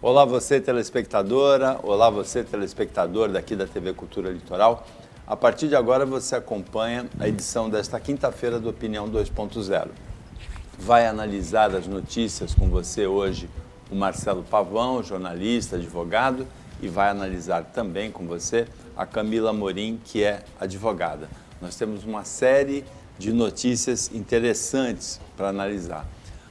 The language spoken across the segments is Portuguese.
Olá você telespectadora, olá você telespectador daqui da TV Cultura Litoral. A partir de agora você acompanha a edição desta quinta-feira do Opinião 2.0. Vai analisar as notícias com você hoje o Marcelo Pavão, jornalista, advogado, e vai analisar também com você a Camila Morim, que é advogada. Nós temos uma série de notícias interessantes para analisar.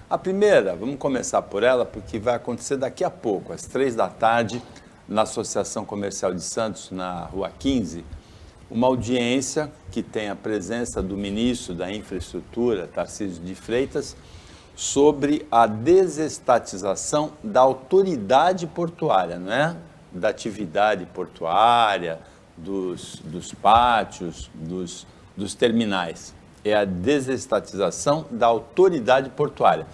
A primeira, vamos começar por ela, porque vai acontecer daqui a pouco, às 15h, na Associação Comercial de Santos, na Rua 15, uma audiência que tem a presença do ministro da Infraestrutura, Tarcísio de Freitas, sobre a desestatização da autoridade portuária, não é? Da atividade portuária, dos pátios, dos terminais. É a desestatização da autoridade portuária.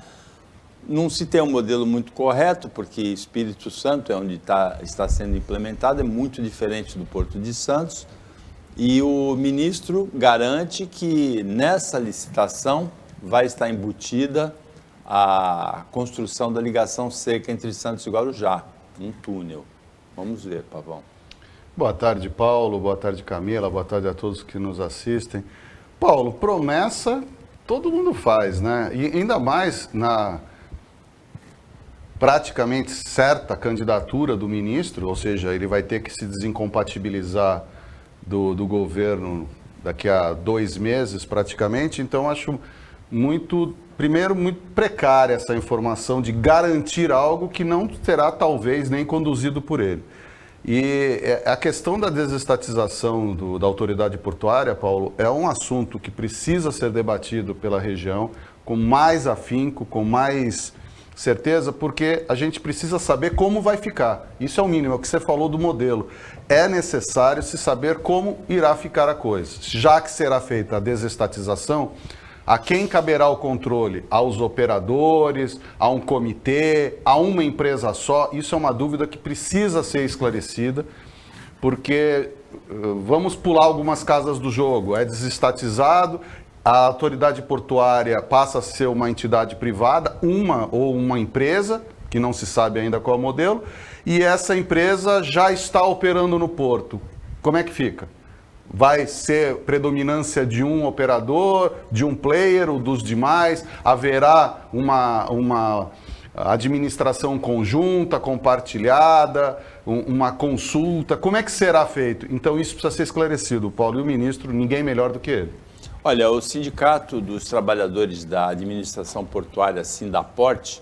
Não se tem um modelo muito correto, porque Espírito Santo é onde está sendo implementado, é muito diferente do Porto de Santos, e o ministro garante que nessa licitação vai estar embutida a construção da ligação seca entre Santos e Guarujá, um túnel. Vamos ver, Pavão. Boa tarde, Paulo. Boa tarde, Camila. Boa tarde a todos que nos assistem. Paulo, promessa todo mundo faz, né? E ainda mais na praticamente certa candidatura do ministro, ou seja, ele vai ter que se desincompatibilizar do governo daqui a 2 meses praticamente. Então, acho muito precária essa informação de garantir algo que não será talvez nem conduzido por ele. E a questão da desestatização da autoridade portuária, Paulo, é um assunto que precisa ser debatido pela região com mais afinco, com mais certeza, porque a gente precisa saber como vai ficar. Isso é o mínimo, é o que você falou do modelo. É necessário se saber como irá ficar a coisa. Já que será feita a desestatização, a quem caberá o controle? Aos operadores, a um comitê, a uma empresa só? Isso é uma dúvida que precisa ser esclarecida, porque vamos pular algumas casas do jogo. É desestatizado, a autoridade portuária passa a ser uma entidade privada, uma empresa, que não se sabe ainda qual é o modelo, e essa empresa já está operando no porto. Como é que fica? Vai ser predominância de um operador, de um player ou dos demais? Haverá uma administração conjunta, compartilhada, uma consulta? Como é que será feito? Então isso precisa ser esclarecido. O Paulo e o ministro, ninguém melhor do que ele. Olha, o Sindicato dos Trabalhadores da Administração Portuária, Sindaporte,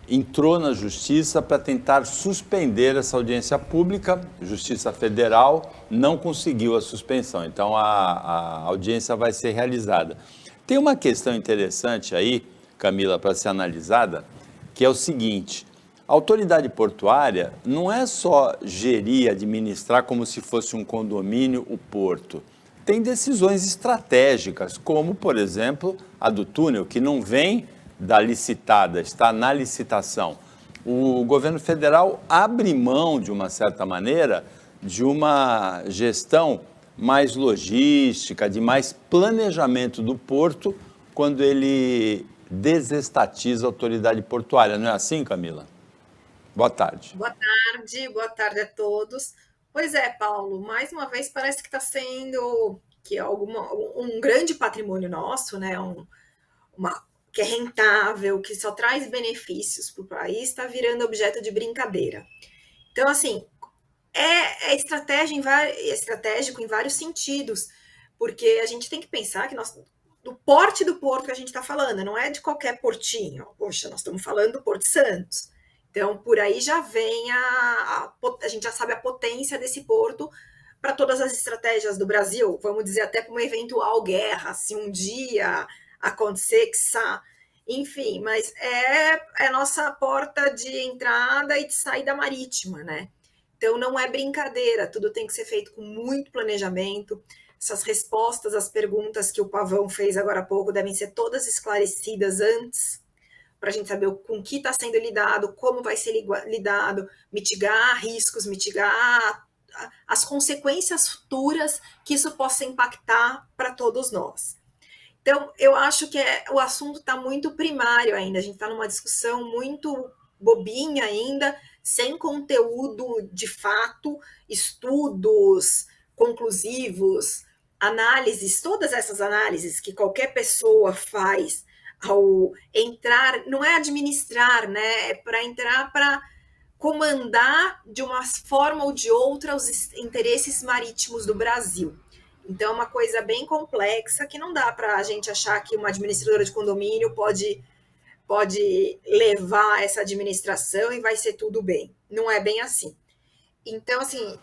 entrou na Justiça para tentar suspender essa audiência pública. Justiça Federal não conseguiu a suspensão, então a audiência vai ser realizada. Tem uma questão interessante aí, Camila, para ser analisada, que é o seguinte: a autoridade portuária não é só gerir, administrar como se fosse um condomínio o porto. Tem decisões estratégicas, como, por exemplo, a do túnel, que não vem da licitada, está na licitação. O governo federal abre mão, de uma certa maneira, de uma gestão mais logística, de mais planejamento do porto, quando ele desestatiza a autoridade portuária. Não é assim, Camila? Boa tarde. Boa tarde a todos. Pois é, Paulo, mais uma vez parece que está sendo um grande patrimônio nosso, né? Que é rentável, que só traz benefícios para o país, está virando objeto de brincadeira. Então, assim, é estratégico em vários sentidos, porque a gente tem que pensar que do porte do porto que a gente está falando, não é de qualquer portinho. Poxa, nós estamos falando do Porto Santos. Então, por aí já vem a gente já sabe a potência desse porto para todas as estratégias do Brasil, vamos dizer, até para uma eventual guerra, se um dia acontecer, enfim, mas é a nossa porta de entrada e de saída marítima, né? Então não é brincadeira, tudo tem que ser feito com muito planejamento. Essas respostas às perguntas que o Pavão fez agora há pouco devem ser todas esclarecidas antes, para a gente saber com que está sendo lidado, como vai ser lidado, mitigar riscos, mitigar as consequências futuras que isso possa impactar para todos nós. Então, eu acho que o assunto está muito primário ainda, a gente está numa discussão muito bobinha ainda, sem conteúdo de fato, estudos conclusivos, análises, todas essas análises que qualquer pessoa faz ao entrar, não é administrar, né? É para entrar para comandar de uma forma ou de outra os interesses marítimos do Brasil. Então, é uma coisa bem complexa que não dá para a gente achar que uma administradora de condomínio pode levar essa administração e vai ser tudo bem. Não é bem assim. Então, assim,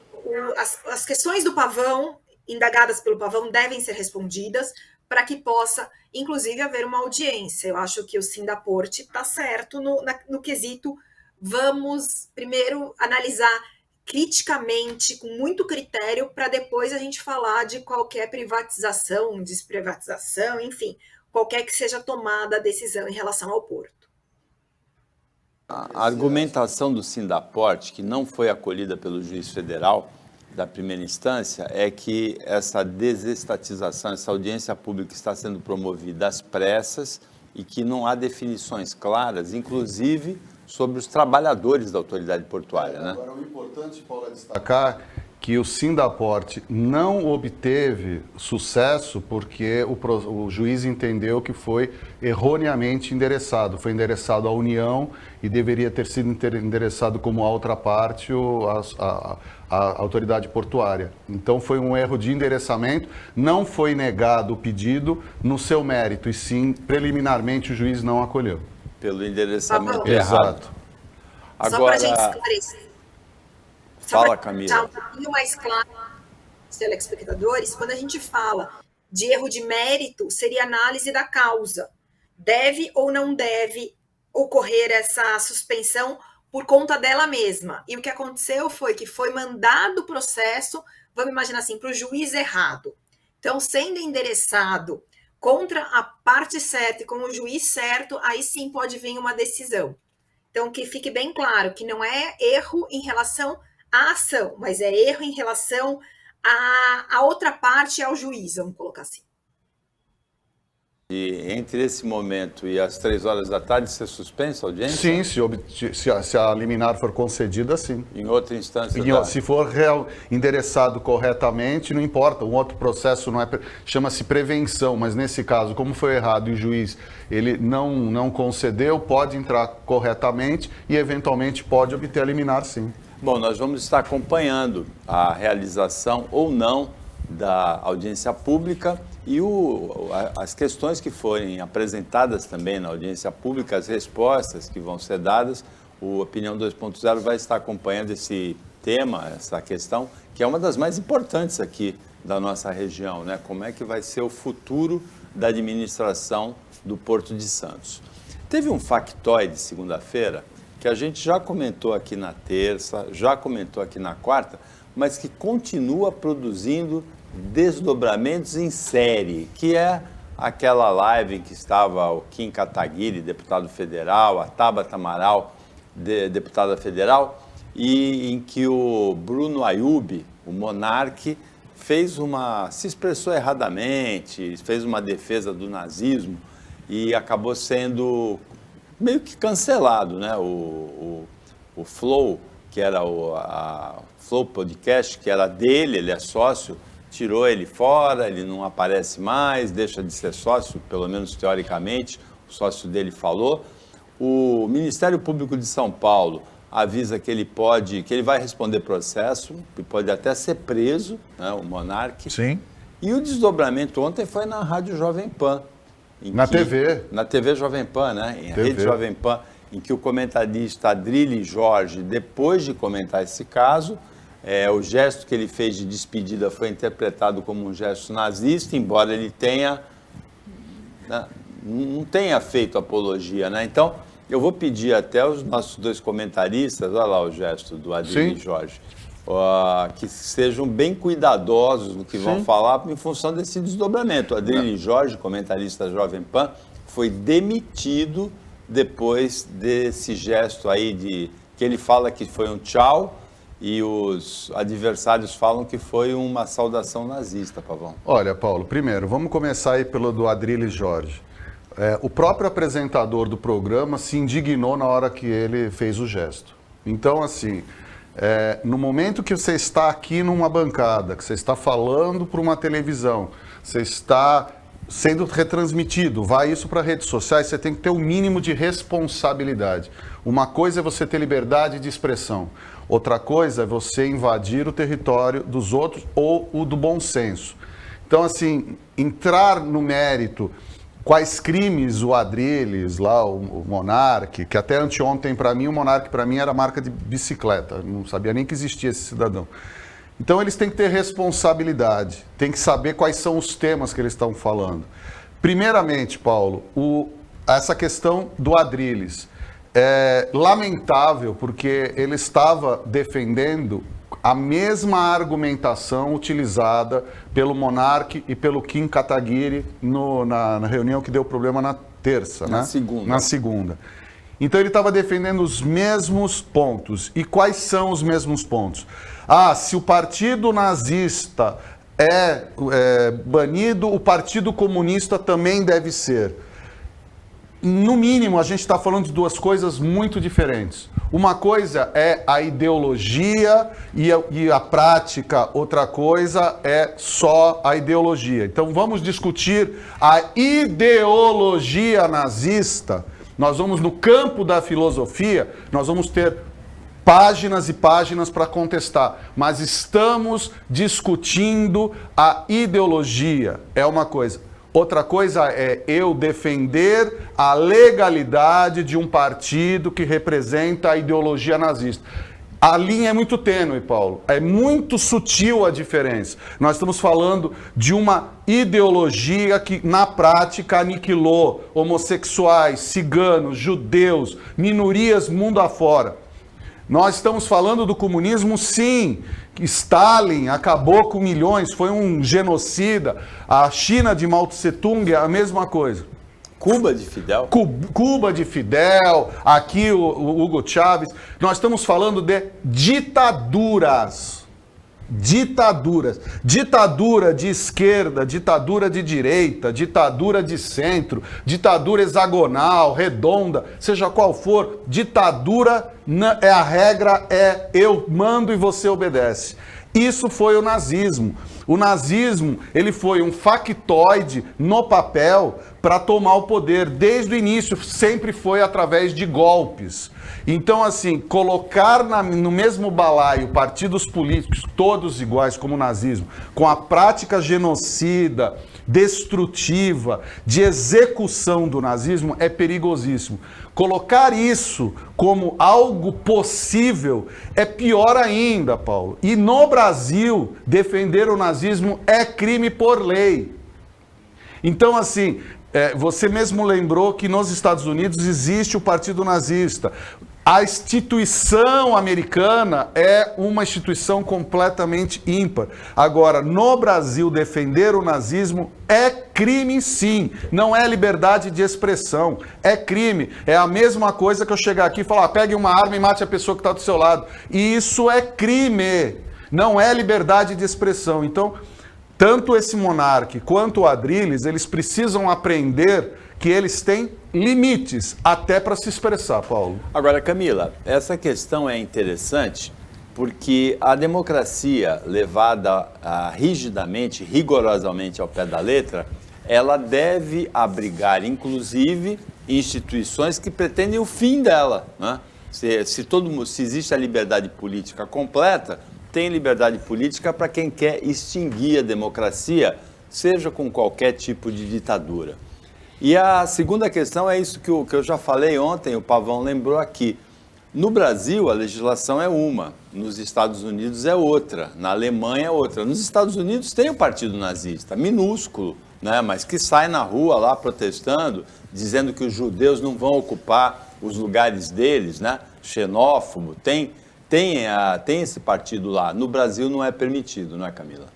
as questões do Pavão, indagadas pelo Pavão, devem ser respondidas para que possa, inclusive, haver uma audiência. Eu acho que o Sindaporte está certo no quesito. Vamos primeiro analisar criticamente, com muito critério, para depois a gente falar de qualquer privatização, desprivatização, enfim, qualquer que seja tomada a decisão em relação ao porto. A argumentação do Sindaporte, que não foi acolhida pelo juiz federal da primeira instância, é que essa desestatização, essa audiência pública está sendo promovida às pressas e que não há definições claras, inclusive sobre os trabalhadores da autoridade portuária, né? Agora, o importante, Paulo, é destacar que o Sindaporte não obteve sucesso porque o juiz entendeu que foi erroneamente endereçado. Foi endereçado à União e deveria ter sido endereçado como a outra parte, a autoridade portuária. Então foi um erro de endereçamento, não foi negado o pedido no seu mérito, e sim, preliminarmente, o juiz não acolheu. Pelo endereçamento errado. Exato. Agora, só para a gente esclarecer. Fala, Camila. Para deixar um pouquinho mais claro os telespectadores, quando a gente fala de erro de mérito, seria análise da causa. Deve ou não deve ocorrer essa suspensão por conta dela mesma. E o que aconteceu foi que foi mandado o processo, vamos imaginar assim, para o juiz errado. Então, sendo endereçado contra a parte certa e com o juiz certo, aí sim pode vir uma decisão. Então, que fique bem claro que não é erro em relação à ação, mas é erro em relação à outra parte e ao juiz, vamos colocar assim. E entre esse momento e as 3 horas da tarde, ser suspensa a audiência? Sim, se a liminar for concedida, sim. Em outra instância? Se for endereçado corretamente, não importa. Um outro processo chama-se prevenção, mas nesse caso, como foi errado e o juiz ele não concedeu, pode entrar corretamente e eventualmente pode obter a liminar, sim. Bom, nós vamos estar acompanhando a realização ou não da audiência pública e as questões que forem apresentadas também na audiência pública, as respostas que vão ser dadas. O Opinião 2.0 vai estar acompanhando esse tema, essa questão, que é uma das mais importantes aqui da nossa região, né? Como é que vai ser o futuro da administração do Porto de Santos. Teve um factoide segunda-feira que a gente já comentou aqui na terça, já comentou aqui na quarta, mas que continua produzindo desdobramentos em série, que é aquela live em que estava o Kim Kataguiri, deputado federal, a Tabata Amaral, deputada federal, e em que o Bruno Ayub, o monarque, se expressou erradamente, fez uma defesa do nazismo e acabou sendo meio que cancelado, né? O Flow, que era a Flow Podcast, que era dele, ele é sócio, tirou ele fora, ele não aparece mais, deixa de ser sócio, pelo menos teoricamente, o sócio dele falou. O Ministério Público de São Paulo avisa que ele vai responder processo, e pode até ser preso, né, o monarca. Sim. E o desdobramento ontem foi na Rádio Jovem Pan. TV. Na TV Jovem Pan, né? Em Rede Jovem Pan, em que o comentarista Adrilles Jorge, depois de comentar esse caso, o gesto que ele fez de despedida foi interpretado como um gesto nazista, embora ele não tenha feito apologia, né? Então, eu vou pedir até aos nossos 2 comentaristas, olha lá o gesto do Adrilles Jorge, que sejam bem cuidadosos no que vão falar em função desse desdobramento. O Adrilles Jorge, comentarista Jovem Pan, foi demitido depois desse gesto aí que ele fala que foi um tchau, e os adversários falam que foi uma saudação nazista, Pavão. Olha, Paulo, primeiro, vamos começar aí pelo do Adrilles Jorge. O próprio apresentador do programa se indignou na hora que ele fez o gesto. Então, assim, no momento que você está aqui numa bancada, que você está falando para uma televisão, você está sendo retransmitido, vai isso para redes sociais, você tem que ter o mínimo de responsabilidade. Uma coisa é você ter liberdade de expressão, outra coisa é você invadir o território dos outros ou o do bom senso. Então, assim, entrar no mérito, quais crimes o Adrilles, lá, o Monark, que até anteontem para mim, o Monark para mim era marca de bicicleta, não sabia nem que existia esse cidadão. Então eles têm que ter responsabilidade, têm que saber quais são os temas que eles estão falando. Primeiramente, Paulo, essa questão do Adrilles é lamentável porque ele estava defendendo a mesma argumentação utilizada pelo Monark e pelo Kim Kataguiri na reunião que deu problema na terça, Na né? segunda. Na segunda. Então ele estava defendendo os mesmos pontos. E quais são os mesmos pontos? Se o partido nazista é banido, o Partido Comunista também deve ser. No mínimo, a gente está falando de duas coisas muito diferentes. Uma coisa é a ideologia e a prática, outra coisa é só a ideologia. Então vamos discutir a ideologia nazista. Nós vamos no campo da filosofia, nós vamos ter páginas e páginas para contestar, mas estamos discutindo a ideologia, é uma coisa. Outra coisa é eu defender a legalidade de um partido que representa a ideologia nazista. A linha é muito tênue, Paulo. É muito sutil a diferença. Nós estamos falando de uma ideologia que, na prática, aniquilou homossexuais, ciganos, judeus, minorias mundo afora. Nós estamos falando do comunismo, sim. Stalin acabou com milhões, foi um genocida. A China de Mao Tse-tung é a mesma coisa. Cuba de Fidel? Cuba de Fidel, aqui o Hugo Chávez. Nós estamos falando de ditaduras. Ditaduras. Ditadura de esquerda, ditadura de direita, ditadura de centro, ditadura hexagonal, redonda, seja qual for, ditadura é a regra, é eu mando e você obedece. Isso foi o nazismo. O nazismo, ele foi um factoide no papel para tomar o poder. Desde o início, sempre foi através de golpes. Então, assim, colocar no mesmo balaio partidos políticos, todos iguais como o nazismo, com a prática genocida, destrutiva, de execução do nazismo, é perigosíssimo. Colocar isso como algo possível é pior ainda, Paulo. E no Brasil, defender o nazismo é crime por lei. Então, assim, você mesmo lembrou que nos Estados Unidos existe o Partido Nazista. A instituição americana é uma instituição completamente ímpar. Agora, no Brasil, defender o nazismo é crime, sim. Não é liberdade de expressão. É crime. É a mesma coisa que eu chegar aqui e falar, pegue uma arma e mate a pessoa que está do seu lado. E isso é crime. Não é liberdade de expressão. Então, tanto esse Monark quanto o Adrilles, eles precisam aprender que eles têm limites até para se expressar, Paulo. Agora, Camila, essa questão é interessante porque a democracia levada rigidamente, rigorosamente ao pé da letra, ela deve abrigar, inclusive, instituições que pretendem o fim dela, né? Se existe a liberdade política completa, tem liberdade política para quem quer extinguir a democracia, seja com qualquer tipo de ditadura. E a segunda questão é isso que eu já falei ontem, o Pavão lembrou aqui. No Brasil, a legislação é uma, nos Estados Unidos é outra, na Alemanha é outra. Nos Estados Unidos tem o Partido Nazista, minúsculo, né, mas que sai na rua lá protestando, dizendo que os judeus não vão ocupar os lugares deles, né, xenófobo, tem esse partido lá. No Brasil não é permitido, não é, Camila?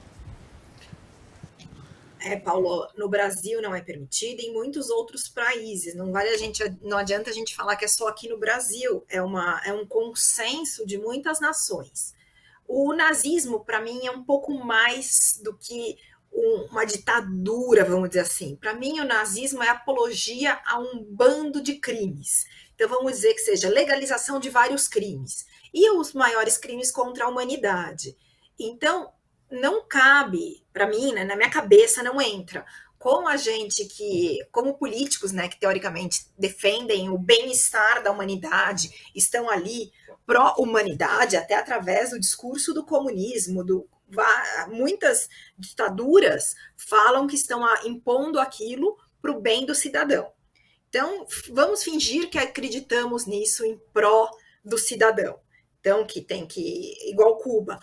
Paulo, no Brasil não é permitido, em muitos outros países. Não adianta a gente falar que é só aqui no Brasil, é um consenso de muitas nações. O nazismo, para mim, é um pouco mais do que uma ditadura, vamos dizer assim. Para mim, o nazismo é apologia a um bando de crimes. Então, vamos dizer que seja legalização de vários crimes. e os maiores crimes contra a humanidade. Então, não cabe, para mim, né, na minha cabeça não entra, como a gente que, como políticos, né, que teoricamente defendem o bem-estar da humanidade, estão ali pró-humanidade, até através do discurso do comunismo, muitas ditaduras falam que estão impondo aquilo para o bem do cidadão. Então, vamos fingir que acreditamos nisso em pró do cidadão. Então, que tem que, igual Cuba,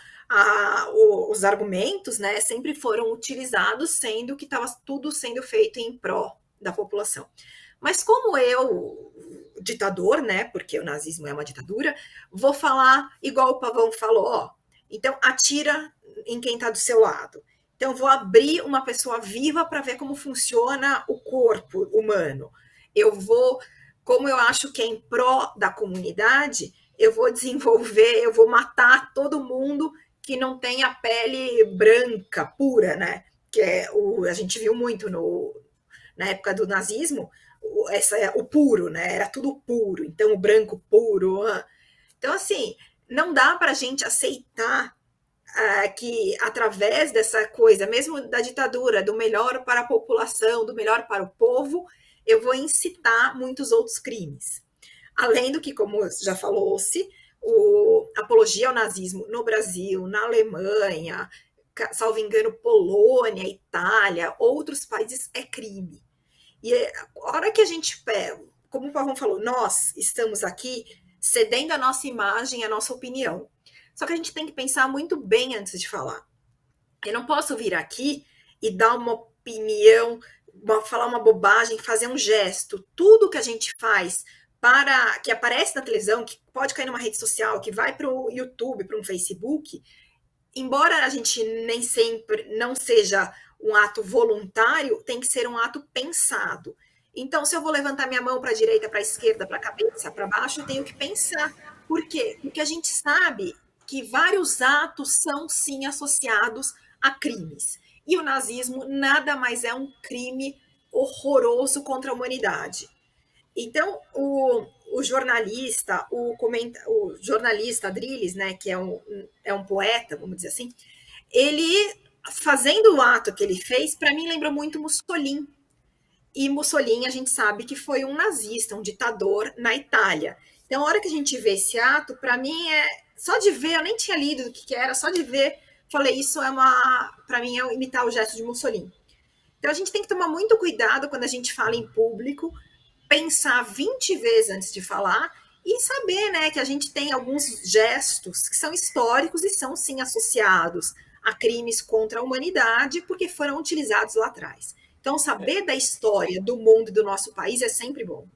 os argumentos, né, sempre foram utilizados, sendo que estava tudo sendo feito em pró da população. Mas como eu, ditador, né, porque o nazismo é uma ditadura, vou falar igual o Pavão falou, ó, então atira em quem está do seu lado. Então, vou abrir uma pessoa viva para ver como funciona o corpo humano. Eu vou, como eu acho que é em pró da comunidade, eu vou desenvolver, eu vou matar todo mundo que não tem a pele branca, pura, né? Que é a gente viu muito na época do nazismo, o puro, né? Era tudo puro, então o branco puro. Então, assim, não dá para a gente aceitar que através dessa coisa, mesmo da ditadura, do melhor para a população, do melhor para o povo, eu vou incitar muitos outros crimes. Além do que, como já falou-se, apologia ao nazismo no Brasil, na Alemanha, salvo engano, Polônia, Itália, outros países é crime. E a hora que a gente pega, como o Pavão falou, nós estamos aqui cedendo a nossa imagem, a nossa opinião. Só que a gente tem que pensar muito bem antes de falar. Eu não posso vir aqui e dar uma opinião, falar uma bobagem, fazer um gesto. Tudo que a gente faz que aparece na televisão, que pode cair numa rede social, que vai para o YouTube, para um Facebook, embora a gente nem sempre não seja um ato voluntário, tem que ser um ato pensado. Então, se eu vou levantar minha mão para a direita, para a esquerda, para a cabeça, para baixo, eu tenho que pensar. Por quê? Porque a gente sabe que vários atos são, sim, associados a crimes. E o nazismo nada mais é um crime horroroso contra a humanidade. Então, o jornalista, o jornalista Adrilles, né, que é um poeta, vamos dizer assim, ele, fazendo o ato que ele fez, para mim lembrou muito Mussolini. E Mussolini, a gente sabe que foi um nazista, um ditador na Itália. Então, a hora que a gente vê esse ato, para mim, só de ver, eu nem tinha lido o que era, só de ver, falei, isso para mim, é imitar o gesto de Mussolini. Então, a gente tem que tomar muito cuidado quando a gente fala em público, pensar 20 vezes antes de falar e saber, né, que a gente tem alguns gestos que são históricos e são, sim, associados a crimes contra a humanidade porque foram utilizados lá atrás. Então, saber da história do mundo e do nosso país é sempre bom.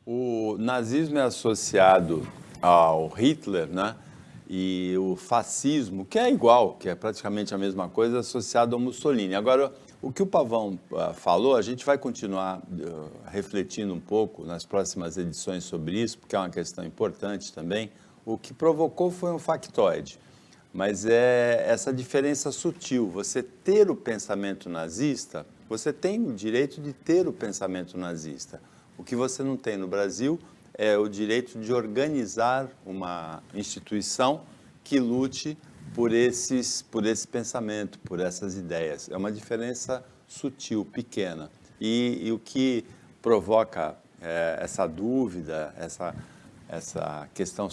O nazismo é associado ao Hitler, né? E o fascismo, que é igual, que é praticamente a mesma coisa, associado ao Mussolini. Agora, o que o Pavão falou, a gente vai continuar refletindo um pouco nas próximas edições sobre isso, porque é uma questão importante também. O que provocou foi um factoide, mas é essa diferença sutil. Você ter o pensamento nazista, você tem o direito de ter o pensamento nazista. O que você não tem no Brasil é o direito de organizar uma instituição que lute por esse pensamento, por essas ideias. É uma diferença sutil, pequena. E o que provoca essa dúvida, essa questão,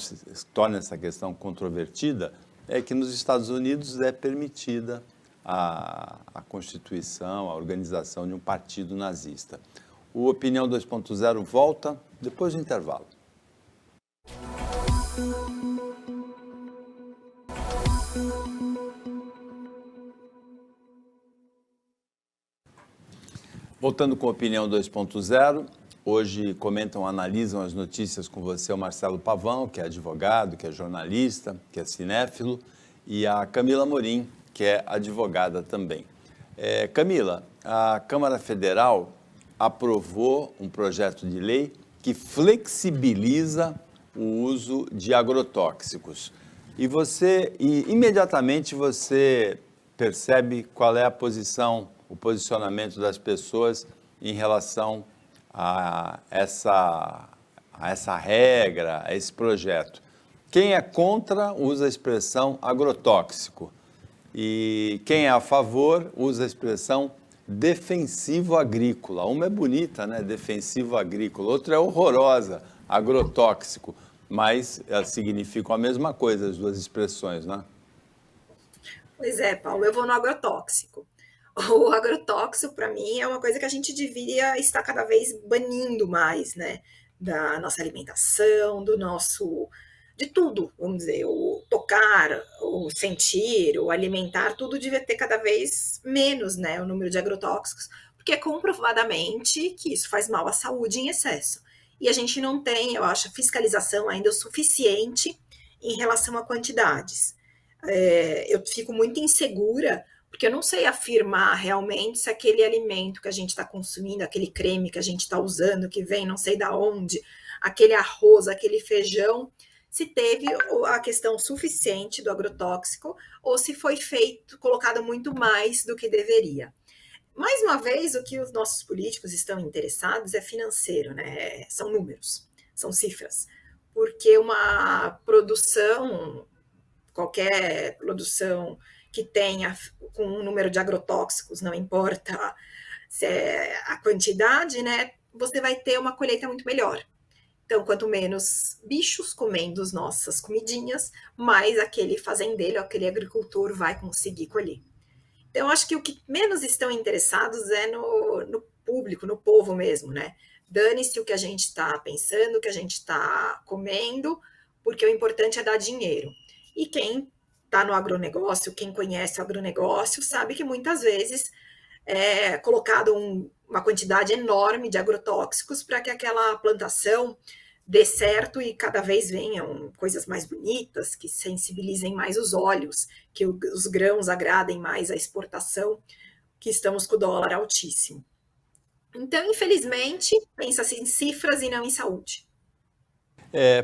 torna essa questão controvertida, é que nos Estados Unidos é permitida a constituição, a organização de um partido nazista. O Opinião 2.0 volta depois do intervalo. Voltando com a Opinião 2.0, hoje comentam, analisam as notícias com você o Marcelo Pavão, que é advogado, que é jornalista, que é cinéfilo, e a Camila Morim, que é advogada também. Camila, a Câmara Federal aprovou um projeto de lei que flexibiliza o uso de agrotóxicos. E imediatamente você percebe qual é o posicionamento das pessoas em relação a essa regra, a esse projeto. Quem é contra usa a expressão agrotóxico. E quem é a favor usa a expressão defensivo agrícola. Uma é bonita, né? Defensivo agrícola. Outra é horrorosa, agrotóxico. Mas elas significam a mesma coisa, as duas expressões, né? Pois é, Paulo, eu vou no agrotóxico. O agrotóxico, para mim, é uma coisa que a gente devia estar cada vez banindo mais, né? Da nossa alimentação, do nosso... de tudo, vamos dizer, o tocar, o sentir, o alimentar, tudo devia ter cada vez menos, né? O número de agrotóxicos, porque é comprovadamente que isso faz mal à saúde em excesso. E a gente não tem, eu acho, fiscalização ainda o suficiente em relação a quantidades. Eu fico muito insegura, porque eu não sei afirmar realmente se aquele alimento que a gente está consumindo, aquele creme que a gente está usando, que vem não sei da onde, aquele arroz, aquele feijão, se teve a questão suficiente do agrotóxico ou se foi colocado muito mais do que deveria. Mais uma vez, o que os nossos políticos estão interessados é financeiro, né? São números, são cifras. Porque uma produção, qualquer produção que tenha com um número de agrotóxicos, não importa se é a quantidade, né? Você vai ter uma colheita muito melhor. Então, quanto menos bichos comendo as nossas comidinhas, mais aquele fazendeiro, aquele agricultor vai conseguir colher. Então, acho que o que menos estão interessados é no público, no povo mesmo, né? Dane-se o que a gente está pensando, o que a gente está comendo, porque o importante é dar dinheiro. E quem está no agronegócio, quem conhece o agronegócio, sabe que muitas vezes é colocado uma quantidade enorme de agrotóxicos para que aquela plantação dê certo e cada vez venham coisas mais bonitas, que sensibilizem mais os olhos, que os grãos agradem mais a exportação, que estamos com o dólar altíssimo. Então, infelizmente, pensa-se em cifras e não em saúde.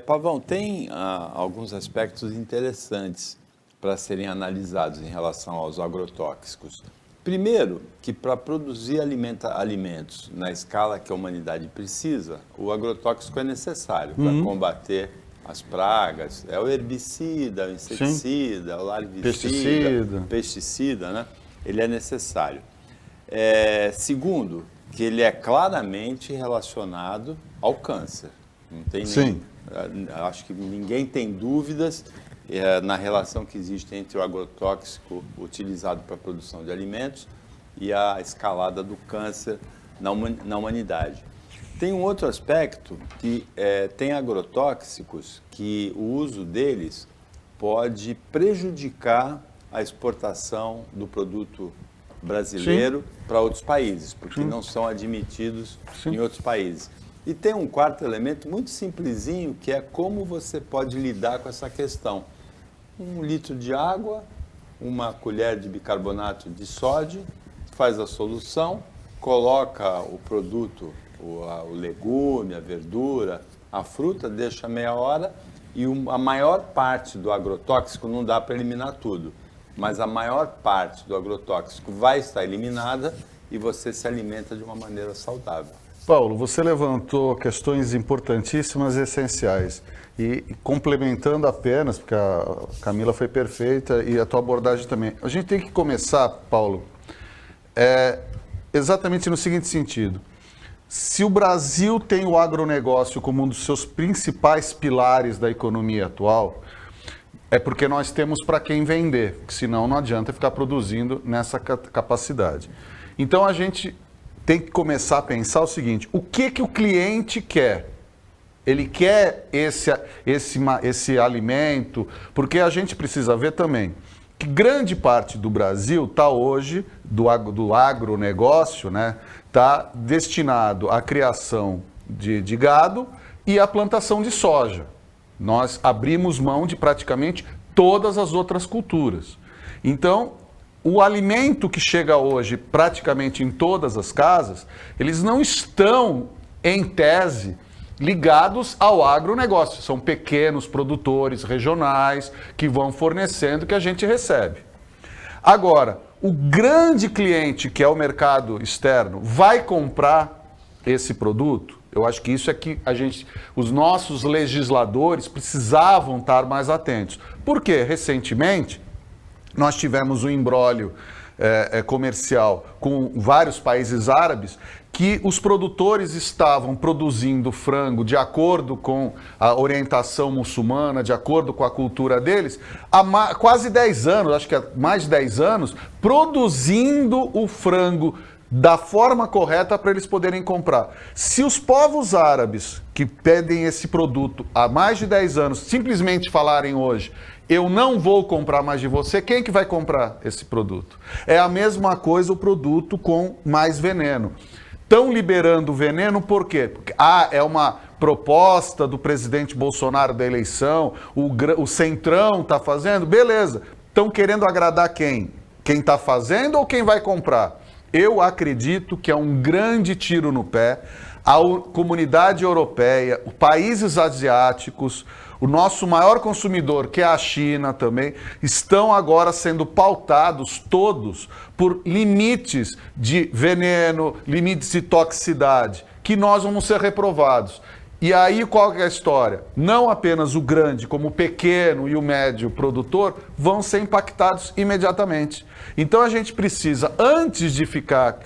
Pavão, tem alguns aspectos interessantes para serem analisados em relação aos agrotóxicos. Primeiro, que para produzir alimentos na escala que a humanidade precisa, o agrotóxico é necessário para combater as pragas. É o herbicida, o inseticida, o larvicida, pesticida, né? Ele é necessário. Segundo, que ele é claramente relacionado ao câncer. Não tem acho que ninguém tem dúvidas na relação que existe entre o agrotóxico utilizado para a produção de alimentos e a escalada do câncer na humanidade. Tem um outro aspecto que tem agrotóxicos que o uso deles pode prejudicar a exportação do produto brasileiro para outros países, porque não são admitidos em outros países. E tem um quarto elemento muito simplesinho, que é como você pode lidar com essa questão. 1 litro de água, 1 colher de bicarbonato de sódio, faz a solução, coloca o produto, o legume, a verdura, a fruta, deixa meia hora e a maior parte do agrotóxico, não dá para eliminar tudo, mas a maior parte do agrotóxico vai estar eliminada e você se alimenta de uma maneira saudável. Paulo, você levantou questões importantíssimas e essenciais. E complementando apenas, porque a Camila foi perfeita e a tua abordagem também. A gente tem que começar, Paulo, exatamente no seguinte sentido. Se o Brasil tem o agronegócio como um dos seus principais pilares da economia atual, é porque nós temos para quem vender, porque senão não adianta ficar produzindo nessa capacidade. Então a gente tem que começar a pensar o seguinte: o que o cliente quer? Ele quer esse alimento, porque a gente precisa ver também que grande parte do Brasil está hoje, do agronegócio, né, está destinado à criação de gado e à plantação de soja. Nós abrimos mão de praticamente todas as outras culturas. Então, o alimento que chega hoje praticamente em todas as casas, eles não estão, em tese, ligados ao agronegócio. São pequenos produtores regionais que vão fornecendo o que a gente recebe. Agora, o grande cliente, que é o mercado externo, vai comprar esse produto? Eu acho que isso é que os nossos legisladores precisavam estar mais atentos. Por quê? Recentemente, nós tivemos um imbróglio comercial com vários países árabes que os produtores estavam produzindo frango de acordo com a orientação muçulmana, de acordo com a cultura deles, há quase 10 anos, acho que há mais de 10 anos, produzindo o frango da forma correta para eles poderem comprar. Se os povos árabes que pedem esse produto há mais de 10 anos simplesmente falarem hoje: eu não vou comprar mais de você, quem é que vai comprar esse produto? É a mesma coisa o produto com mais veneno. Estão liberando o veneno por quê? Porque é uma proposta do presidente Bolsonaro da eleição, o Centrão está fazendo, beleza. Estão querendo agradar quem? Quem está fazendo ou quem vai comprar? Eu acredito que é um grande tiro no pé. A comunidade europeia, os países asiáticos, o nosso maior consumidor, que é a China também, estão agora sendo pautados todos por limites de veneno, limites de toxicidade, que nós vamos ser reprovados. E aí qual que é a história? Não apenas o grande, como o pequeno e o médio produtor vão ser impactados imediatamente. Então a gente precisa, antes de ficar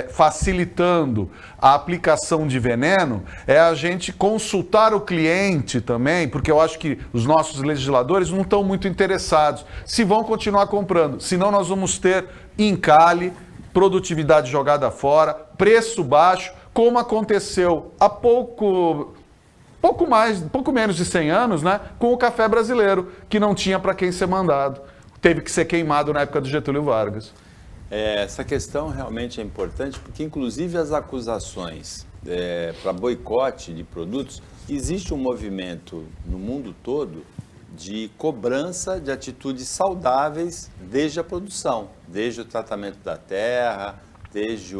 facilitando a aplicação de veneno, a gente consultar o cliente também, porque eu acho que os nossos legisladores não estão muito interessados se vão continuar comprando, senão nós vamos ter encalhe, produtividade jogada fora, preço baixo, como aconteceu há pouco menos de 100 anos, né, com o café brasileiro, que não tinha para quem ser mandado. Teve que ser queimado na época do Getúlio Vargas. Essa questão realmente é importante, porque inclusive as acusações para boicote de produtos, existe um movimento no mundo todo de cobrança de atitudes saudáveis desde a produção, desde o tratamento da terra, desde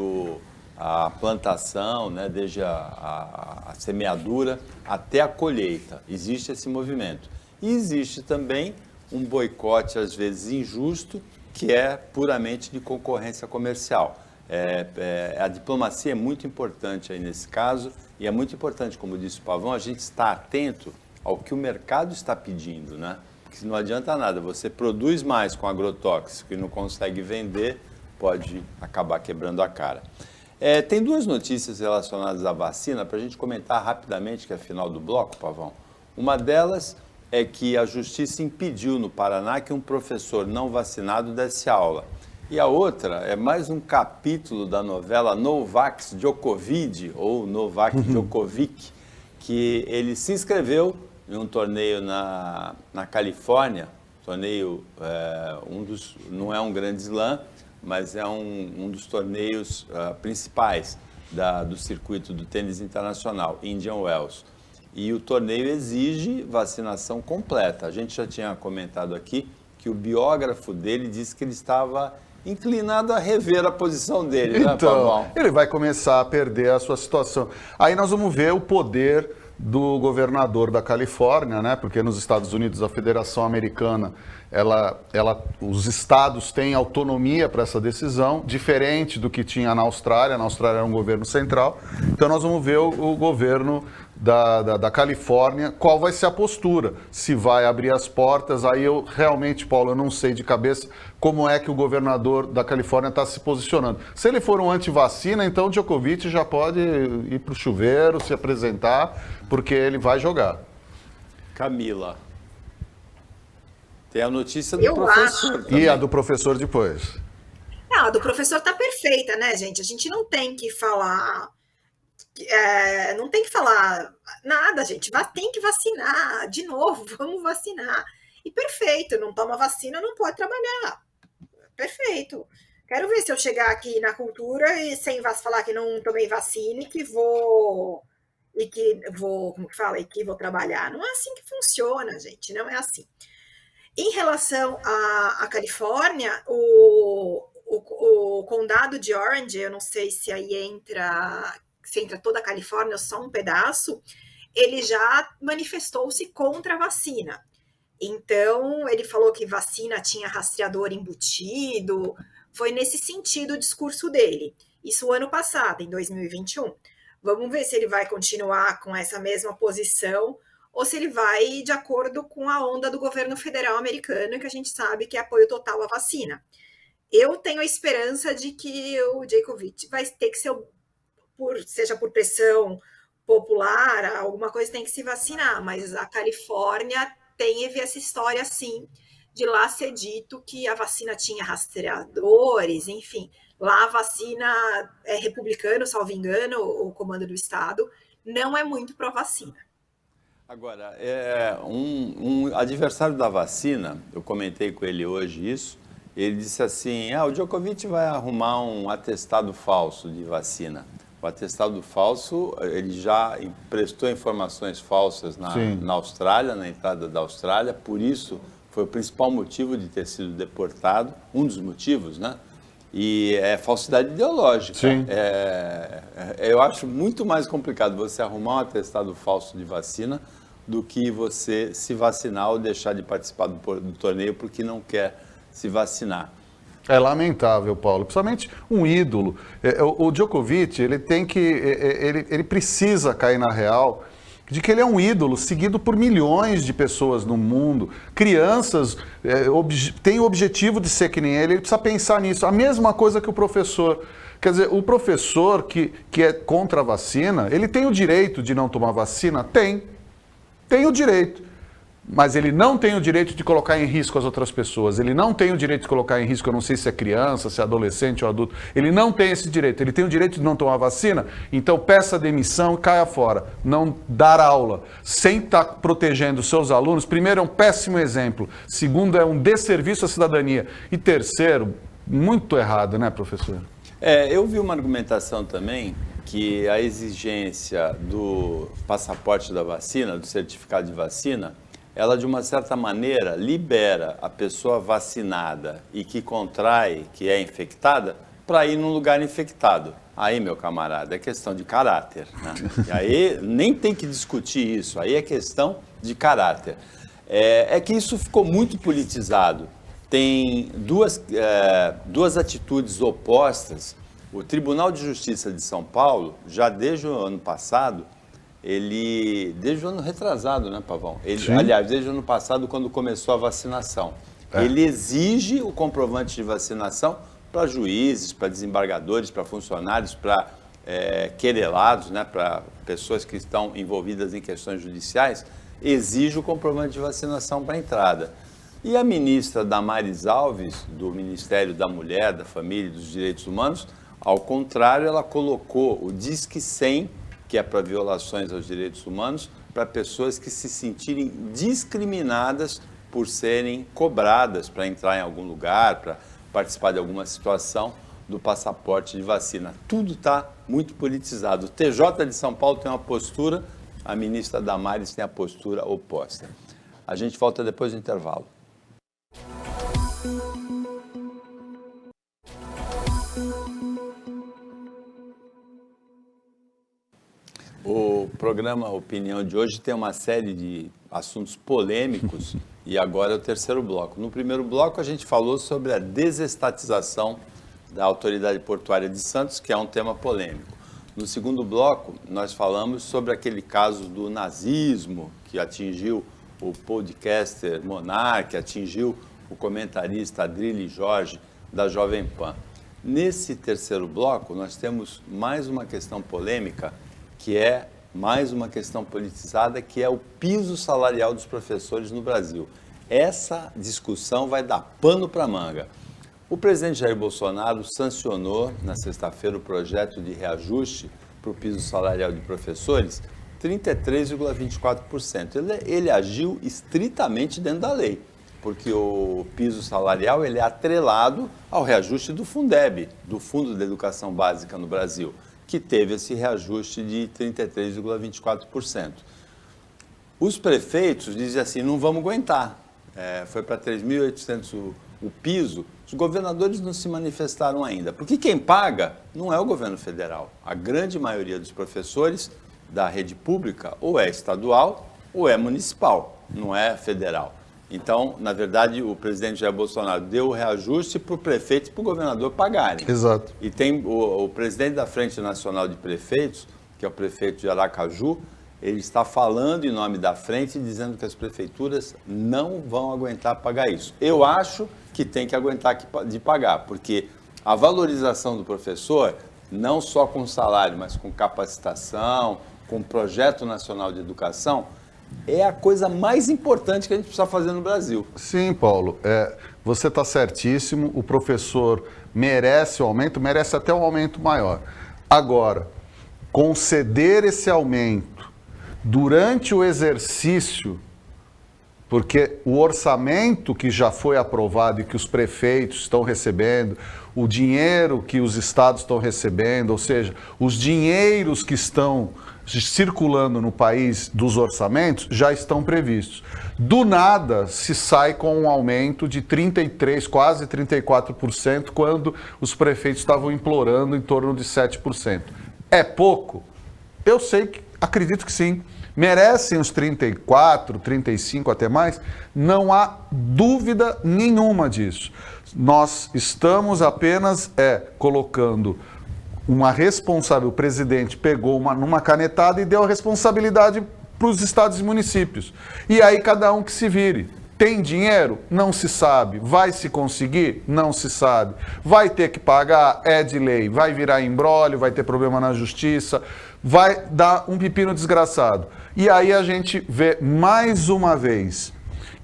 a plantação, né, desde a semeadura até a colheita. Existe esse movimento. E existe também um boicote, às vezes injusto, que é puramente de concorrência comercial. A diplomacia é muito importante aí nesse caso, e é muito importante, como disse o Pavão, a gente estar atento ao que o mercado está pedindo, né? Porque não adianta nada, você produz mais com agrotóxico e não consegue vender, pode acabar quebrando a cara. Tem duas notícias relacionadas à vacina para a gente comentar rapidamente, que é a final do bloco, Pavão. Uma delas é que a justiça impediu no Paraná que um professor não vacinado desse aula. E a outra é mais um capítulo da novela Novak Djokovic, ou Novak Djokovic, que ele se inscreveu em um torneio na Califórnia, torneio, não é um grande slam, mas é um dos torneios principais do circuito do tênis internacional, Indian Wells. E o torneio exige vacinação completa. A gente já tinha comentado aqui que o biógrafo dele disse que ele estava inclinado a rever a posição dele, né, Pavão? Ele vai começar a perder a sua situação. Aí nós vamos ver o poder do governador da Califórnia, né? Porque nos Estados Unidos a Federação Americana, os estados têm autonomia para essa decisão, diferente do que tinha na Austrália. Na Austrália era um governo central. Então nós vamos ver o governo da Califórnia, qual vai ser a postura, se vai abrir as portas. Aí eu realmente, Paulo, eu não sei de cabeça como é que o governador da Califórnia está se posicionando. Se ele for um anti-vacina, então o Djokovic já pode ir para o chuveiro, se apresentar, porque ele vai jogar. Camila, tem a notícia do professor também. E a do professor depois. Não, a do professor tá perfeita, né, gente? A gente não tem que falar... não tem que falar nada, gente. Tem que vacinar. De novo, vamos vacinar. E perfeito, não toma vacina, não pode trabalhar. Perfeito. Quero ver se eu chegar aqui na cultura e sem falar que não tomei vacina e que vou... como que fala? E que vou trabalhar. Não é assim que funciona, gente. Não é assim. Em relação à Califórnia, o condado de Orange, eu não sei se aí entra toda a Califórnia ou só um pedaço, ele já manifestou-se contra a vacina. Então, ele falou que vacina tinha rastreador embutido, foi nesse sentido o discurso dele. Isso ano passado, em 2021. Vamos ver se ele vai continuar com essa mesma posição ou se ele vai de acordo com a onda do governo federal americano, que a gente sabe que é apoio total à vacina. Eu tenho a esperança de que o Djokovic vai ter que ser, seja por pressão popular, alguma coisa tem que se vacinar, mas a Califórnia teve essa história, assim, de lá ser dito que a vacina tinha rastreadores, enfim. Lá a vacina é republicano, salvo engano, o comando do estado, não é muito pró-vacina. Agora, um adversário da vacina, eu comentei com ele hoje isso, ele disse assim, o Djokovic vai arrumar um atestado falso de vacina. O atestado falso, ele já prestou informações falsas na Austrália, na entrada da Austrália, por isso foi o principal motivo de ter sido deportado, um dos motivos, né? E é falsidade ideológica. Sim. Eu acho muito mais complicado você arrumar um atestado falso de vacina do que você se vacinar ou deixar de participar do torneio porque não quer se vacinar. É lamentável, Paulo. Principalmente um ídolo. O Djokovic, ele precisa cair na real de que ele é um ídolo seguido por milhões de pessoas no mundo. Crianças têm o objetivo de ser que nem ele precisa pensar nisso. A mesma coisa que o professor. Quer dizer, o professor que é contra a vacina, ele tem o direito de não tomar vacina? Tem o direito. Mas ele não tem o direito de colocar em risco as outras pessoas. Ele não tem o direito de colocar em risco, eu não sei se é criança, se é adolescente ou adulto. Ele não tem esse direito. Ele tem o direito de não tomar vacina, então peça demissão e caia fora. Não dar aula sem estar protegendo os seus alunos, primeiro é um péssimo exemplo. Segundo, é um desserviço à cidadania. E terceiro, muito errado, né, professor? Eu vi uma argumentação também que a exigência do passaporte da vacina, do certificado de vacina, ela, de uma certa maneira, libera a pessoa vacinada e que contrai, que é infectada, para ir num lugar infectado. Aí, meu camarada, é questão de caráter, né? E aí nem tem que discutir isso, aí é questão de caráter. É que isso ficou muito politizado. Tem duas atitudes opostas. O Tribunal de Justiça de São Paulo, já desde o ano passado, desde o ano retrasado, né, Pavão? Aliás, desde o ano passado, quando começou a vacinação. Ele exige o comprovante de vacinação para juízes, para desembargadores, para funcionários, para querelados, né, para pessoas que estão envolvidas em questões judiciais, exige o comprovante de vacinação para entrada. E a ministra Damares Alves, do Ministério da Mulher, da Família e dos Direitos Humanos, ao contrário, ela colocou o Disque 100, que é para violações aos direitos humanos, para pessoas que se sentirem discriminadas por serem cobradas para entrar em algum lugar, para participar de alguma situação do passaporte de vacina. Tudo está muito politizado. O TJ de São Paulo tem uma postura, a ministra Damares tem a postura oposta. A gente volta depois do intervalo. O programa Opinião de hoje tem uma série de assuntos polêmicos e agora é o terceiro bloco. No primeiro bloco a gente falou sobre a desestatização da Autoridade Portuária de Santos, que é um tema polêmico. No segundo bloco nós falamos sobre aquele caso do nazismo que atingiu o podcaster Monark, atingiu o comentarista Adrilles Jorge da Jovem Pan. Nesse terceiro bloco nós temos mais uma questão polêmica, que é mais uma questão politizada, que é o piso salarial dos professores no Brasil. Essa discussão vai dar pano para manga. O presidente Jair Bolsonaro sancionou, na sexta-feira, o projeto de reajuste para o piso salarial de professores, 33,24%. Ele agiu estritamente dentro da lei, porque o piso salarial ele é atrelado ao reajuste do Fundeb, do Fundo de Educação Básica no Brasil, que teve esse reajuste de 33,24%. Os prefeitos dizem assim, não vamos aguentar, foi para 3.800 o piso, os governadores não se manifestaram ainda, porque quem paga não é o governo federal. A grande maioria dos professores da rede pública ou é estadual ou é municipal, não é federal. Então, na verdade, o presidente Jair Bolsonaro deu o reajuste para o prefeito e para o governador pagarem. Exato. E tem o presidente da Frente Nacional de Prefeitos, que é o prefeito de Aracaju, ele está falando em nome da frente, dizendo que as prefeituras não vão aguentar pagar isso. Eu acho que tem que aguentar de pagar, porque a valorização do professor, não só com salário, mas com capacitação, com projeto nacional de educação, é a coisa mais importante que a gente precisa fazer no Brasil. Sim, Paulo, você está certíssimo, o professor merece o aumento, merece até um aumento maior. Agora, conceder esse aumento durante o exercício, porque o orçamento que já foi aprovado e que os prefeitos estão recebendo, o dinheiro que os estados estão recebendo, ou seja, os dinheiros que estão circulando no país dos orçamentos já estão previstos. Do nada se sai com um aumento de 33%, quase 34%, quando os prefeitos estavam implorando em torno de 7%. É pouco? Eu sei que acredito que sim. Merecem os 34, 35 até mais? Não há dúvida nenhuma disso. Nós estamos apenas colocando uma responsabilidade. O presidente pegou numa canetada e deu a responsabilidade para os estados e municípios. E aí cada um que se vire. Tem dinheiro? Não se sabe. Vai se conseguir? Não se sabe. Vai ter que pagar? É de lei. Vai virar imbróglio, vai ter problema na justiça, vai dar um pepino desgraçado. E aí a gente vê mais uma vez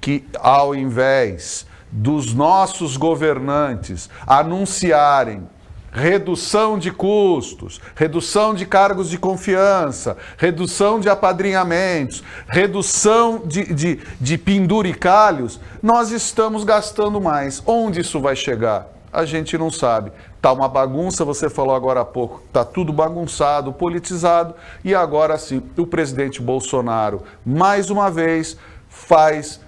que, ao invés dos nossos governantes anunciarem redução de custos, redução de cargos de confiança, redução de apadrinhamentos, redução de penduricalhos, nós estamos gastando mais. Onde isso vai chegar? A gente não sabe. Tá uma bagunça, você falou agora há pouco, tá tudo bagunçado, politizado, e agora sim, o presidente Bolsonaro, mais uma vez, faz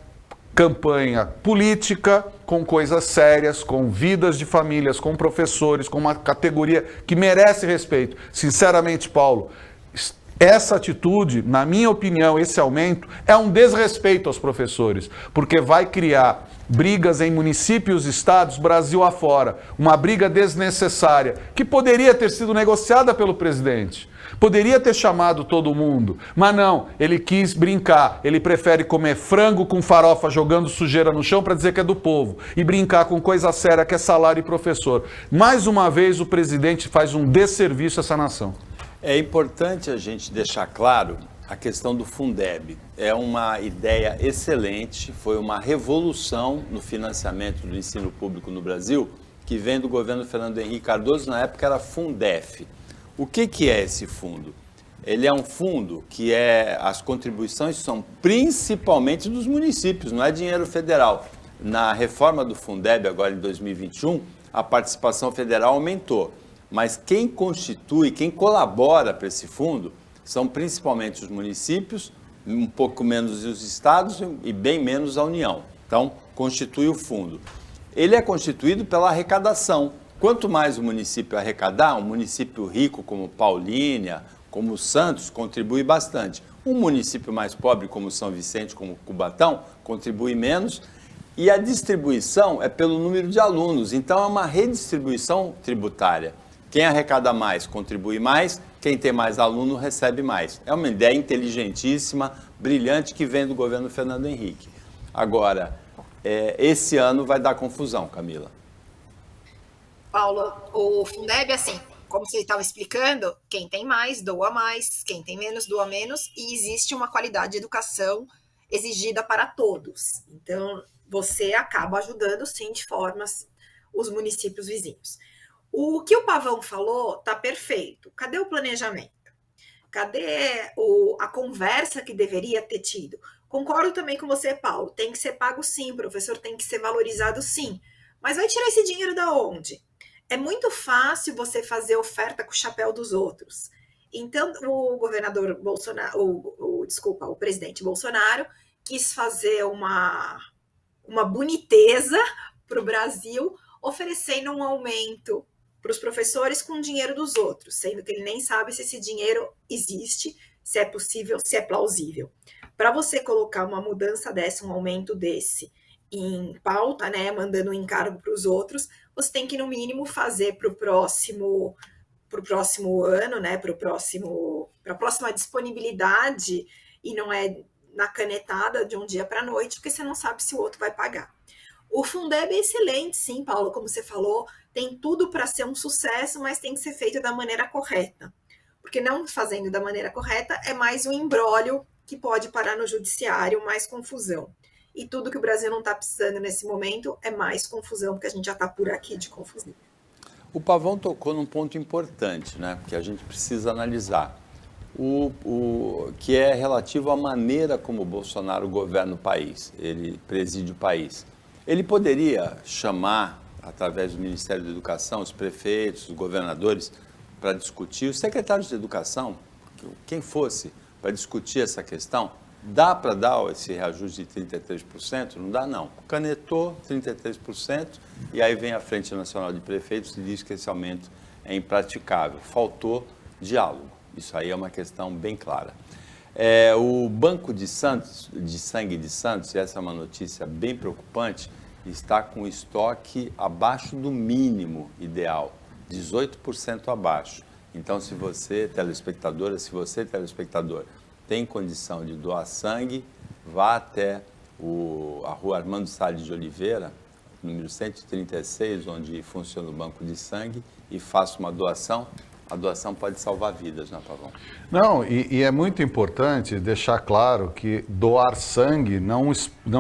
campanha política com coisas sérias, com vidas de famílias, com professores, com uma categoria que merece respeito. Sinceramente, Paulo, essa atitude, na minha opinião, esse aumento, é um desrespeito aos professores, porque vai criar brigas em municípios, estados, Brasil afora, uma briga desnecessária, que poderia ter sido negociada pelo presidente. Poderia ter chamado todo mundo, mas não, ele quis brincar, ele prefere comer frango com farofa jogando sujeira no chão para dizer que é do povo e brincar com coisa séria que é salário e professor. Mais uma vez o presidente faz um desserviço a essa nação. É importante a gente deixar claro a questão do Fundeb. É uma ideia excelente, foi uma revolução no financiamento do ensino público no Brasil, que vem do governo Fernando Henrique Cardoso, na época era Fundef. O que é esse fundo? Ele é um fundo que as contribuições são principalmente dos municípios, não é dinheiro federal. Na reforma do Fundeb, agora em 2021, a participação federal aumentou. Mas quem constitui, quem colabora para esse fundo, são principalmente os municípios, um pouco menos os estados e bem menos a União. Então, constitui o fundo. Ele é constituído pela arrecadação. Quanto mais o município arrecadar, um município rico como Paulínia, como Santos, contribui bastante. Um município mais pobre como São Vicente, como Cubatão, contribui menos. E a distribuição é pelo número de alunos, então é uma redistribuição tributária. Quem arrecada mais, contribui mais, quem tem mais aluno, recebe mais. É uma ideia inteligentíssima, brilhante, que vem do governo Fernando Henrique. Agora, esse ano vai dar confusão, Camila. Paulo, o Fundeb, assim, como você estava explicando, quem tem mais, doa mais, quem tem menos, doa menos, e existe uma qualidade de educação exigida para todos. Então, você acaba ajudando, sim, de formas, os municípios vizinhos. O que o Pavão falou está perfeito. Cadê o planejamento? Cadê a conversa que deveria ter tido? Concordo também com você, Paulo. Tem que ser pago sim, o professor tem que ser valorizado sim. Mas vai tirar esse dinheiro da onde? É muito fácil você fazer oferta com o chapéu dos outros. Então, o governador Bolsonaro, o presidente Bolsonaro quis fazer uma boniteza para o Brasil, oferecendo um aumento para os professores com o dinheiro dos outros, sendo que ele nem sabe se esse dinheiro existe, se é possível, se é plausível. Para você colocar uma mudança dessa, um aumento desse em pauta, né, mandando um encargo para os outros, você tem que, no mínimo, fazer para o próximo o próximo ano, né, para a próxima disponibilidade, e não é na canetada de um dia para a noite, porque você não sabe se o outro vai pagar. O Fundeb é excelente, sim, Paulo, como você falou, tem tudo para ser um sucesso, mas tem que ser feito da maneira correta. Porque não fazendo da maneira correta é mais um imbróglio que pode parar no judiciário, mais confusão. E tudo que o Brasil não está precisando nesse momento é mais confusão, porque a gente já está por aqui de confusão. O Pavão tocou num ponto importante, né, que a gente precisa analisar, que é relativo à maneira como o Bolsonaro governa o país, ele preside o país. Ele poderia chamar, através do Ministério da Educação, os prefeitos, os governadores, para discutir, os secretários de Educação, quem fosse, para discutir essa questão. Dá para dar esse reajuste de 33%? Não dá, não. Canetou 33% e aí vem a Frente Nacional de Prefeitos e diz que esse aumento é impraticável. Faltou diálogo. Isso aí é uma questão bem clara. O Banco de Sangue de Santos, e essa é uma notícia bem preocupante, está com estoque abaixo do mínimo ideal, 18% abaixo. Então, se você, telespectador, tem condição de doar sangue, vá até a Rua Armando Salles de Oliveira, número 136, onde funciona o Banco de Sangue, e faça uma doação. A doação pode salvar vidas, né, Pavão? Não, e é muito importante deixar claro que doar sangue não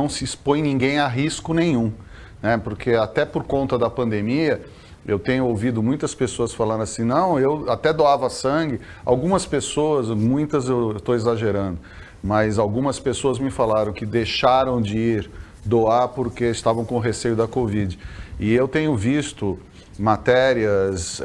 se expõe ninguém a risco nenhum, né? Porque até por conta da pandemia, eu tenho ouvido muitas pessoas falando assim, não, eu até doava sangue. Algumas pessoas, muitas eu estou exagerando, mas algumas pessoas me falaram que deixaram de ir doar porque estavam com receio da Covid. E eu tenho visto matérias,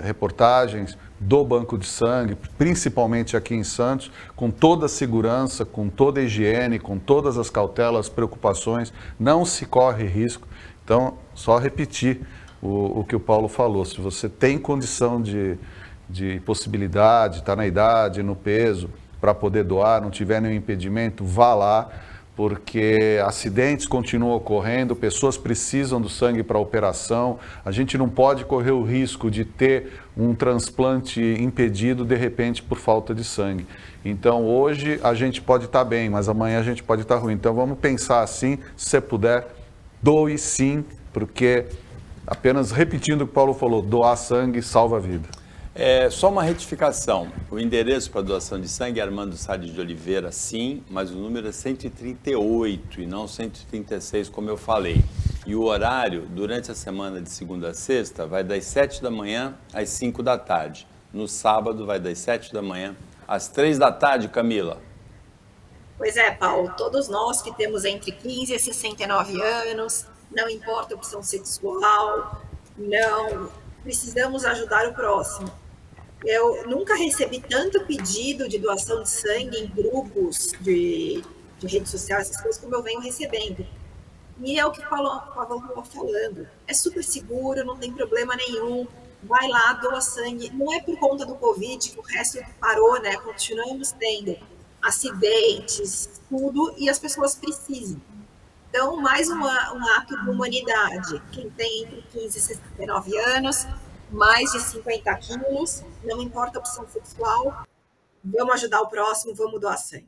reportagens do Banco de Sangue, principalmente aqui em Santos, com toda a segurança, com toda a higiene, com todas as cautelas, preocupações, não se corre risco. Então, só repetir o que o Paulo falou, se você tem condição de possibilidade, está na idade, no peso, para poder doar, não tiver nenhum impedimento, vá lá, porque acidentes continuam ocorrendo, pessoas precisam do sangue para a operação, a gente não pode correr o risco de ter um transplante impedido de repente por falta de sangue. Então hoje a gente pode estar bem, mas amanhã a gente pode estar ruim. Então vamos pensar assim, se você puder, doe sim, porque apenas repetindo o que o Paulo falou, doar sangue salva a vida. Só uma retificação, o endereço para doação de sangue é Armando Salles de Oliveira, sim, mas o número é 138 e não 136, como eu falei. E o horário, durante a semana de segunda a sexta, vai das 7 da manhã às 5 da tarde. No sábado, vai das 7 da manhã às 3 da tarde, Camila. Pois é, Paulo, todos nós que temos entre 15 e 69 anos, não importa a opção sexual, não precisamos ajudar o próximo. Eu nunca recebi tanto pedido de doação de sangue em grupos de redes sociais, essas coisas, como eu venho recebendo. E é o que o Pavão estava falando. É super seguro, não tem problema nenhum. Vai lá, doa sangue. Não é por conta do Covid que o resto parou, né? Continuamos tendo acidentes, tudo, e as pessoas precisam. Então, mais um ato de humanidade. Quem tem entre 15 e 69 anos, mais de 50 quilos, não importa a opção sexual, vamos ajudar o próximo, vamos doar sangue.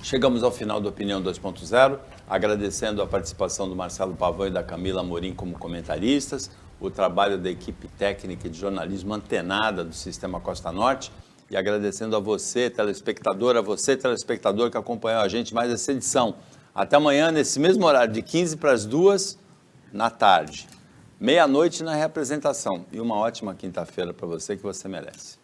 Chegamos ao final do Opinião 2.0, agradecendo a participação do Marcelo Pavão e da Camila Amorim como comentaristas, o trabalho da equipe técnica de jornalismo antenada do Sistema Costa Norte, e agradecendo a você, telespectador, que acompanhou a gente mais essa edição. Até amanhã, nesse mesmo horário, de 15 para as 2 da tarde. Meia-noite na reapresentação. E uma ótima quinta-feira para você que você merece.